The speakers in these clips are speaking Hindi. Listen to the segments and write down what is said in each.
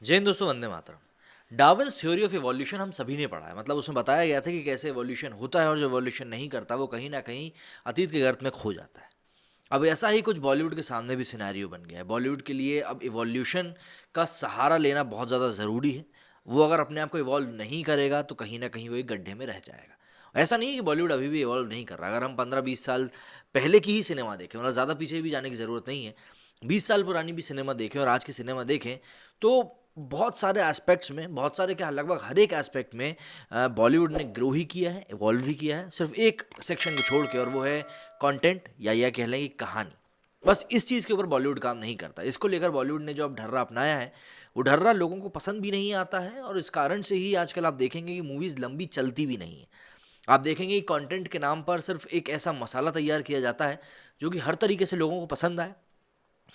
जय हिंद दोस्तों, Vande Mataram. Darwin's theory of evolution हम सभी ने पढ़ा है। मतलब उसमें बताया गया था कि कैसे इवोल्यूशन होता है और जो इवोल्यूशन नहीं करता वो कहीं ना कहीं अतीत के गर्त में खो जाता है। अब ऐसा ही कुछ बॉलीवुड के सामने भी सिनेरियो बन गया है। बॉलीवुड के लिए अब इवोल्यूशन का सहारा लेना बहुत ज़्यादा ज़रूरी है। वो अगर अपने आप को इवॉल्व नहीं करेगा तो कहीं ना कहीं वो एक गड्ढे में रह जाएगा। ऐसा नहीं है कि बॉलीवुड अभी भी इवॉल्व नहीं कर रहा। अगर हम 15-20 साल पहले की ही सिनेमा देखें, मतलब ज़्यादा पीछे भी जाने की ज़रूरत नहीं है, 20 साल पुरानी भी सिनेमा देखें और आज की सिनेमा देखें, तो बहुत सारे एस्पेक्ट्स में, बहुत सारे क्या, लगभग हर एक एस्पेक्ट में बॉलीवुड ने ग्रो ही किया है, इवॉल्व ही किया है, सिर्फ एक सेक्शन को छोड़ के, और वो है कंटेंट, या यह कह लें कि कहानी। बस इस चीज़ के ऊपर बॉलीवुड काम नहीं करता। इसको लेकर बॉलीवुड ने जो अब ढर्रा अपनाया है, वो ढर्रा लोगों को पसंद भी नहीं आता है, और इस कारण से ही आजकल आप देखेंगे कि मूवीज़ लंबी चलती भी नहीं है। आप देखेंगे कि कंटेंट के नाम पर सिर्फ एक ऐसा मसाला तैयार किया जाता है जो कि हर तरीके से लोगों को पसंद आए,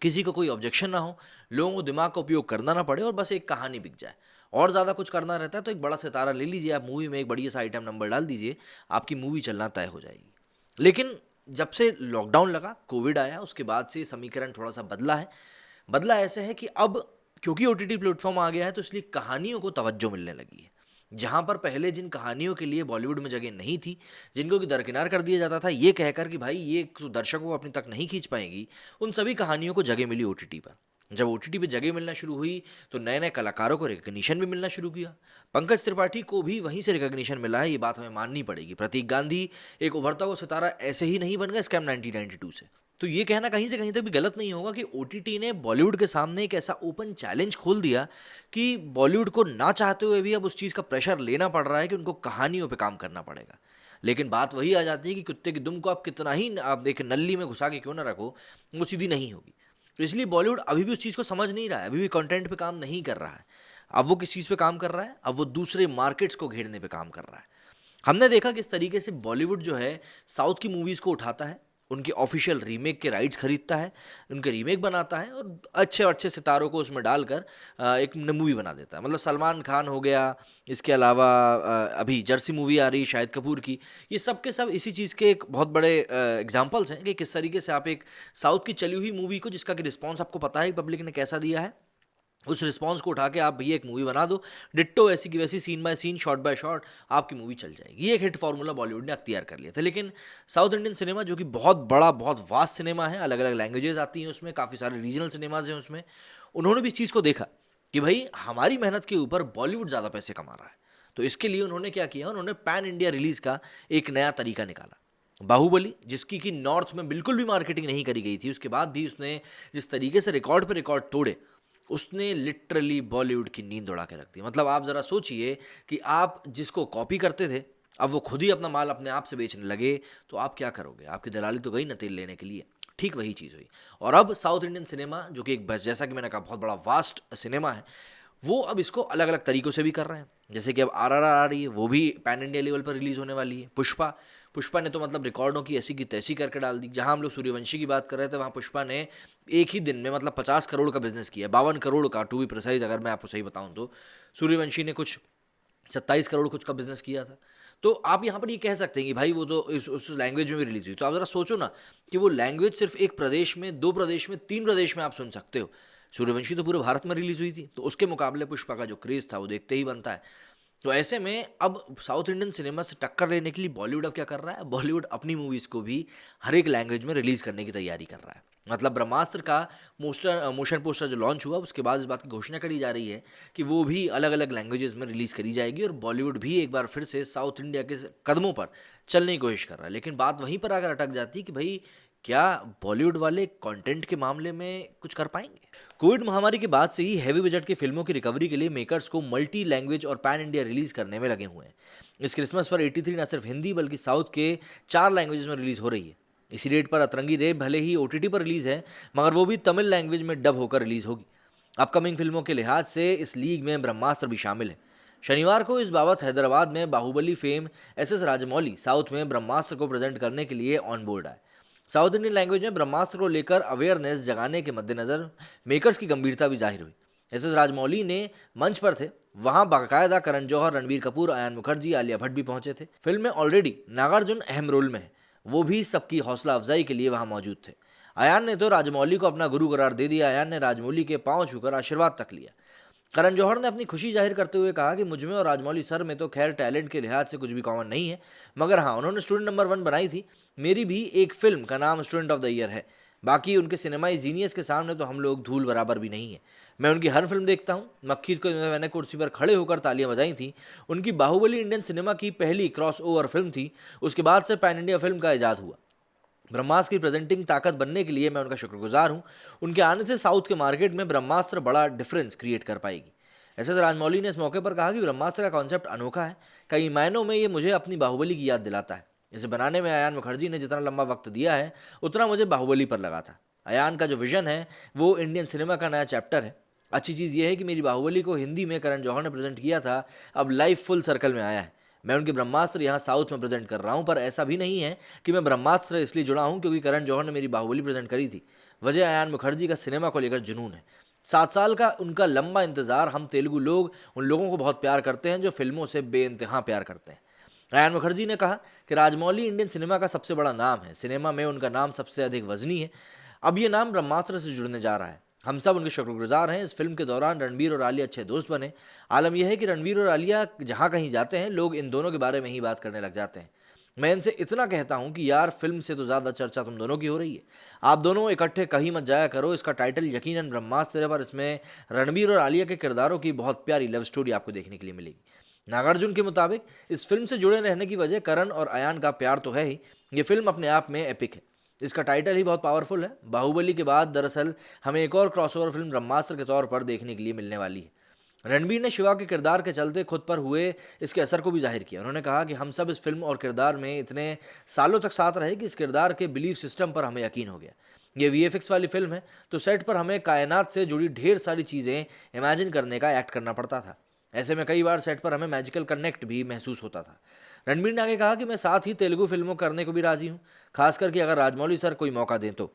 किसी को कोई ऑब्जेक्शन ना हो, लोगों को दिमाग का उपयोग करना ना पड़े, और बस एक कहानी बिक जाए। और ज़्यादा कुछ करना रहता है तो एक बड़ा सितारा ले लीजिए आप, मूवी में एक बढ़िया सा आइटम नंबर डाल दीजिए, आपकी मूवी चलना तय हो जाएगी। लेकिन जब से लॉकडाउन लगा, कोविड आया, उसके बाद से समीकरण थोड़ा सा बदला है। बदला ऐसे है कि अब क्योंकि ओटीटी प्लेटफॉर्म आ गया है तो इसलिए कहानियों को तवज्जो मिलने लगी है। जहां पर पहले जिन कहानियों के लिए बॉलीवुड में जगह नहीं थी, जिनको कि दरकिनार कर दिया जाता था ये कहकर कि भाई ये तो दर्शकों को अपनी तक नहीं खींच पाएंगी, उन सभी कहानियों को जगह मिली ओटीटी पर। जब ओटीटी पे जगह मिलना शुरू हुई तो नए नए कलाकारों को रिकग्निशन भी मिलना शुरू किया। पंकज त्रिपाठी को भी वहीं से रिकग्निशन मिला है, ये बात हमें माननी पड़ेगी। प्रतीक गांधी एक उभरता हुआ सितारा ऐसे ही नहीं बन गया स्कैम 1992 से। तो ये कहना कहीं से कहीं तक भी गलत नहीं होगा कि ओटीटी ने बॉलीवुड के सामने एक ऐसा ओपन चैलेंज खोल दिया कि बॉलीवुड को ना चाहते हुए भी अब उस चीज़ का प्रेशर लेना पड़ रहा है कि उनको कहानियों पे काम करना पड़ेगा। लेकिन बात वही आ जाती है कि कुत्ते की दुम को आप कितना ही आप एक नल्ली में घुसा के क्यों ना रखो, वो सीधी नहीं होगी। तो इसलिए बॉलीवुड अभी भी उस चीज़ को समझ नहीं रहा है, अभी भी कंटेंट पे काम नहीं कर रहा है। अब वो किस चीज़ पे काम कर रहा है, अब वो दूसरे मार्केट्स को घेरने पे काम कर रहा है। हमने देखा किस तरीके से बॉलीवुड जो है साउथ की मूवीज़ को उठाता है, उनके ऑफिशियल रीमेक के राइट्स खरीदता है, उनके रीमेक बनाता है और अच्छे अच्छे सितारों को उसमें डालकर एक मूवी बना देता है। मतलब सलमान खान हो गया, इसके अलावा अभी जर्सी मूवी आ रही शाहिद कपूर की, ये सब के सब इसी चीज़ के एक बहुत बड़े एग्जाम्पल्स हैं कि किस तरीके से आप एक साउथ की चली हुई मूवी को, जिसका कि रिस्पॉन्स आपको पता है पब्लिक ने कैसा दिया है, उस रिस्पॉन्स को उठा के आप भैया एक मूवी बना दो, डिट्टो ऐसी की वैसी, scene by scene, shot by shot, आपकी मूवी चल जाएगी। ये एक हिट फार्मूला बॉलीवुड ने अख्तियार कर लिया था। लेकिन साउथ इंडियन सिनेमा, जो कि बहुत बड़ा, बहुत वास्ट सिनेमा है, अलग अलग लैंग्वेजेस आती हैं उसमें, काफ़ी सारे रीजनल सिनेमाज हैं उसमें, उन्होंने भी इस चीज़ को देखा कि भाई हमारी मेहनत के ऊपर बॉलीवुड ज़्यादा पैसे कमा रहा है। तो इसके लिए उन्होंने क्या किया, उन्होंने पैन इंडिया रिलीज़ का एक नया तरीका निकाला। बाहुबली, जिसकी कि नॉर्थ में बिल्कुल भी मार्केटिंग नहीं करी गई थी, उसके बाद भी उसने जिस तरीके से रिकॉर्ड पे रिकॉर्ड तोड़े, उसने लिटरली बॉलीवुड की नींद उड़ा के रख दी। मतलब आप ज़रा सोचिए कि आप जिसको कॉपी करते थे, अब वो खुद ही अपना माल अपने आप से बेचने लगे, तो आप क्या करोगे? आपकी दलाली तो गई ना तेल लेने के लिए। ठीक वही चीज़ हुई। और अब साउथ इंडियन सिनेमा, जो कि एक बस जैसा कि मैंने कहा बहुत बड़ा वास्ट सिनेमा है, वो अब इसको अलग अलग तरीक़ों से भी कर रहे हैं। जैसे कि अब RRR आ रही है, वो भी पैन इंडिया लेवल पर रिलीज़ होने वाली है। पुष्पा, पुष्पा ने तो मतलब रिकॉर्डों की ऐसी की तैसी करके डाल दी। जहां हम लोग सूर्यवंशी की बात कर रहे थे, वहां पुष्पा ने एक ही दिन में मतलब 50 करोड़ का बिजनेस किया, 52 करोड़ का टू बी प्रिसाइज, अगर मैं आपको सही बताऊं तो। सूर्यवंशी ने कुछ 27 करोड़ कुछ का बिजनेस किया था। तो आप यहाँ पर ये कह सकते हैं कि भाई वो तो उस लैंग्वेज में भी रिलीज हुई। तो आप ज़रा सोचो ना कि वो लैंग्वेज सिर्फ एक प्रदेश में, दो प्रदेश में, तीन प्रदेश में आप सुन सकते हो। सूर्यवंशी तो पूरे भारत में रिलीज हुई थी, तो उसके मुकाबले पुष्पा का जो क्रेज़ था वो देखते ही बनता है। तो ऐसे में अब साउथ इंडियन सिनेमा से टक्कर लेने के लिए बॉलीवुड अब क्या कर रहा है, बॉलीवुड अपनी मूवीज़ को भी हर एक लैंग्वेज में रिलीज़ करने की तैयारी कर रहा है। मतलब ब्रह्मास्त्र का मोशन पोस्टर जो लॉन्च हुआ, उसके बाद इस बात की घोषणा करी जा रही है कि वो भी अलग अलग लैंग्वेजेस में रिलीज़ करी जाएगी, और बॉलीवुड भी एक बार फिर से साउथ इंडिया के कदमों पर चलने की कोशिश कर रहा है। लेकिन बात वहीं पर अगर अटक जाती है कि भाई क्या बॉलीवुड वाले कंटेंट के मामले में कुछ कर पाएंगे? कोविड महामारी के बाद से ही हैवी बजट की फिल्मों की रिकवरी के लिए मेकर्स को मल्टी लैंग्वेज और पैन इंडिया रिलीज करने में लगे हुए हैं। इस क्रिसमस पर 83 न सिर्फ हिंदी बल्कि साउथ के 4 लैंग्वेजेस में रिलीज हो रही है। इसी रेट पर अतरंगी रेप भले ही ओटीटी पर रिलीज है, मगर वो भी तमिल लैंग्वेज में डब होकर रिलीज होगी। अपकमिंग फिल्मों के लिहाज से इस लीग में ब्रह्मास्त्र भी शामिल है। शनिवार को इस बाबत हैदराबाद में Baahubali fame SS Rajamouli south में ब्रह्मास्त्र को प्रेजेंट करने के लिए ऑन बोर्ड आए। साउथ इंडियन लैंग्वेज में ब्रह्मास्त्र को लेकर अवेयरनेस जगाने के मद्देनजर मेकर्स की गंभीरता भी जाहिर हुई। SS राजमौली ने मंच पर थे, वहां बाकायदा करण जौहर, रणबीर कपूर, अयान मुखर्जी, आलिया भट्ट भी पहुंचे थे। फिल्म में ऑलरेडी नागार्जुन अहम रोल में है, वो भी सबकी हौसला अफजाई के लिए वहां मौजूद थे। अयान ने तो राजमौली को अपना गुरु करार दे दिया। अयान ने राजमौली के पांव छूकर आशीर्वाद तक लिया। करण जौहर ने अपनी खुशी जाहिर करते हुए कहा कि मुझ में और राजमौली सर में तो खैर टैलेंट के लिहाज से कुछ भी कॉमन नहीं है, मगर हाँ उन्होंने स्टूडेंट नंबर 1 बनाई थी। मेरी भी एक फिल्म का नाम स्टूडेंट ऑफ द ईयर है। बाकी उनके सिनेमाई जीनियस के सामने तो हम लोग धूल बराबर भी नहीं है। मैं उनकी हर फिल्म देखता हूँ। मक्खी को मैंने कुर्सी पर खड़े होकर तालियां बजाई थी। उनकी बाहुबली इंडियन सिनेमा की पहली क्रॉस ओवर फिल्म थी। उसके बाद से पैन इंडिया फिल्म का इजाद हुआ। ब्रह्मास्त्र की प्रेजेंटिंग ताकत बनने के लिए मैं उनका शुक्रगुजार हूँ। उनके आने से साउथ के मार्केट में ब्रह्मास्त्र बड़ा डिफरेंस क्रिएट कर पाएगी। ऐसे तो राजमौली ने इस मौके पर कहा कि ब्रह्मास्त्र का कॉन्सेप्ट अनोखा है। कई मायनों में ये मुझे अपनी बाहुबली की याद दिलाता है। इसे बनाने में अयान मुखर्जी ने जितना लंबा वक्त दिया है उतना मुझे बाहुबली पर लगा था। अयान का जो विजन है वो इंडियन सिनेमा का नया चैप्टर है। अच्छी चीज़ ये है कि मेरी बाहुबली को हिंदी में करण जौहर ने प्रेजेंट किया था, अब लाइव फुल सर्कल में आया है। मैं उनके ब्रह्मास्त्र यहाँ साउथ में प्रेजेंट कर रहा हूँ, पर ऐसा भी नहीं है कि मैं ब्रह्मास्त्र इसलिए जुड़ा हूँ क्योंकि करण जौहर ने मेरी बाहुबली प्रेजेंट करी थी। वजह अयान मुखर्जी का सिनेमा को लेकर जुनून है। 7 साल का उनका लंबा इंतजार। हम तेलुगु लोग उन लोगों को बहुत प्यार करते हैं जो फिल्मों से बेइंतहा प्यार करते हैं। अयान मुखर्जी ने कहा कि राजमौली इंडियन सिनेमा का सबसे बड़ा नाम है। सिनेमा में उनका नाम सबसे अधिक वजनी है। अब ये नाम ब्रह्मास्त्र से जुड़ने जा रहा है। हम सब उनके शुक्रगुजार हैं। इस फिल्म के दौरान रणबीर और आलिया अच्छे दोस्त बने। आलम यह है कि रणबीर और आलिया जहाँ कहीं जाते हैं लोग इन दोनों के बारे में ही बात करने लग जाते हैं। मैं इनसे इतना कहता हूँ कि यार फिल्म से तो ज़्यादा चर्चा तुम दोनों की हो रही है। आप दोनों इकट्ठे कहीं मत जाया करो। इसका टाइटल यकीनन ब्रह्मास्त्र है, पर इसमें रणबीर और आलिया के किरदारों की बहुत प्यारी लव स्टोरी आपको देखने के लिए मिलेगी। नागार्जुन के मुताबिक इस फिल्म से जुड़े रहने की वजह करण और अयान का प्यार तो है ही, ये फिल्म अपने आप में एपिक है। इसका टाइटल ही बहुत पावरफुल है। बाहुबली के बाद दरअसल हमें एक और क्रॉसओवर फिल्म ब्रह्मास्त्र के तौर पर देखने के लिए मिलने वाली है। रणबीर ने शिवा के किरदार के चलते खुद पर हुए इसके असर को भी जाहिर किया। उन्होंने कहा कि हम सब इस फिल्म और किरदार में इतने सालों तक साथ रहे कि इस किरदार के बिलीफ सिस्टम पर हमें यकीन हो गया। ये वीएफएक्स वाली फिल्म है तो सेट पर हमें कायनात से जुड़ी ढेर सारी चीज़ें इमेजिन करने का एक्ट करना पड़ता था। ऐसे में कई बार सेट पर हमें मैजिकल कनेक्ट भी महसूस होता था। रणबीर ने आगे कहा कि मैं साथ ही तेलुगु फिल्मों करने को भी राजी हूँ, खास करके अगर राजमौली सर कोई मौका दें तो।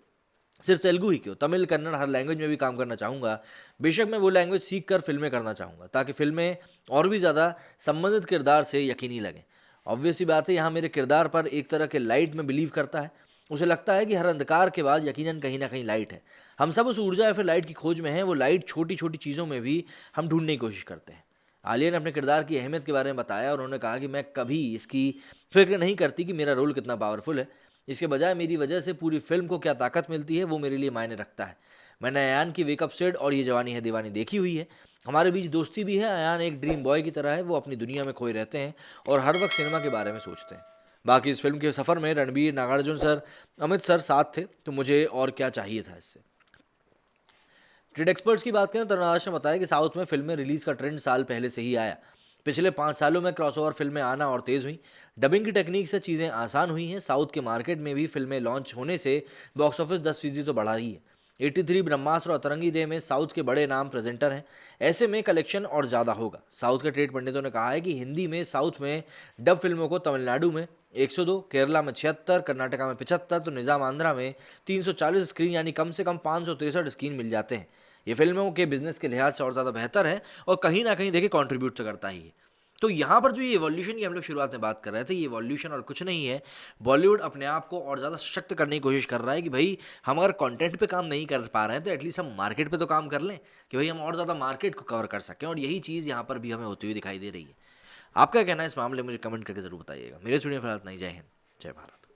सिर्फ तेलुगु ही क्यों, तमिल कन्नड़ हर लैंग्वेज में भी काम करना चाहूँगा। बेशक मैं वो लैंग्वेज सीख कर फिल्में करना चाहूँगा ताकि फिल्में और भी ज़्यादा संबंधित किरदार से यकीनी लगें। ऑब्वियस सी बात है, यहाँ मेरे किरदार पर एक तरह के लाइट में बिलीव करता है। उसे लगता है कि हर अंधकार के बाद यकीनन कहीं ना कहीं लाइट है। हम सब उस ऊर्जा या फिर लाइट की खोज में हैं। वो लाइट छोटी छोटी चीज़ों में भी हम ढूंढने की कोशिश करते हैं। आलिया ने अपने किरदार की अहमियत के बारे में बताया और उन्होंने कहा कि मैं कभी इसकी फिक्र नहीं करती कि मेरा रोल कितना पावरफुल है। इसके बजाय मेरी वजह से पूरी फिल्म को क्या ताकत मिलती है वो मेरे लिए मायने रखता है। मैंने अयान की वेकअप सेड और ये जवानी है दीवानी देखी हुई है। हमारे बीच दोस्ती भी है। अयान एक ड्रीम बॉय की तरह है। वो अपनी दुनिया में खोए रहते हैं और हर वक्त सिनेमा के बारे में सोचते हैं। बाकी इस फिल्म के सफ़र में रणबीर, नागार्जुन सर, अमित सर साथ थे, तो मुझे और क्या चाहिए था इससे। ट्रेड एक्सपर्ट्स की बात करें तो तरुणाश ने बताया कि साउथ में फिल्में रिलीज़ का ट्रेंड साल पहले से ही आया। पिछले 5 सालों में क्रॉसओवर फिल्में आना और तेज़ हुई। डबिंग की टेक्निक से चीज़ें आसान हुई हैं। साउथ के मार्केट में भी फिल्में लॉन्च होने से बॉक्स ऑफिस 10% तो बढ़ा ही है। 83, ब्रह्मास्त्र और अतरंगी डे में साउथ के बड़े नाम प्रेजेंटर हैं। ऐसे में कलेक्शन और ज़्यादा होगा। साउथ के ट्रेड पंडितों ने कहा है कि हिंदी में साउथ में डब फिल्मों को तमिलनाडु में 102, केरला में 76, कर्नाटका में 75, तो निज़ाम आंध्रा में 340 स्क्रीन यानी कम से कम 563 स्क्रीन मिल जाते हैं। ये फिल्मों के बिजनेस के लिहाज से और ज़्यादा बेहतर है और कहीं ना कहीं देखिए कंट्रीब्यूट तो करता ही है। तो यहाँ पर जो ये इवोल्यूशन की हम लोग शुरुआत में बात कर रहे थे, ये इवोल्यूशन और कुछ नहीं है। बॉलीवुड अपने आप को और ज़्यादा सशक्त करने की कोशिश कर रहा है कि भाई हम अगर कंटेंट पे काम नहीं कर पा रहे हैं तो एटलीस्ट हम मार्केट पे तो काम कर लें कि भाई हम और ज़्यादा मार्केट को कवर कर सकें। और यही चीज़ यहाँ पर भी हमें होती हुई दिखाई दे रही है। आपका कहना है इस मामले में मुझे कमेंट करके ज़रूर बताइएगा। मेरे स्टूडियो फिलहाल नहीं। जय हिंद, जय भारत।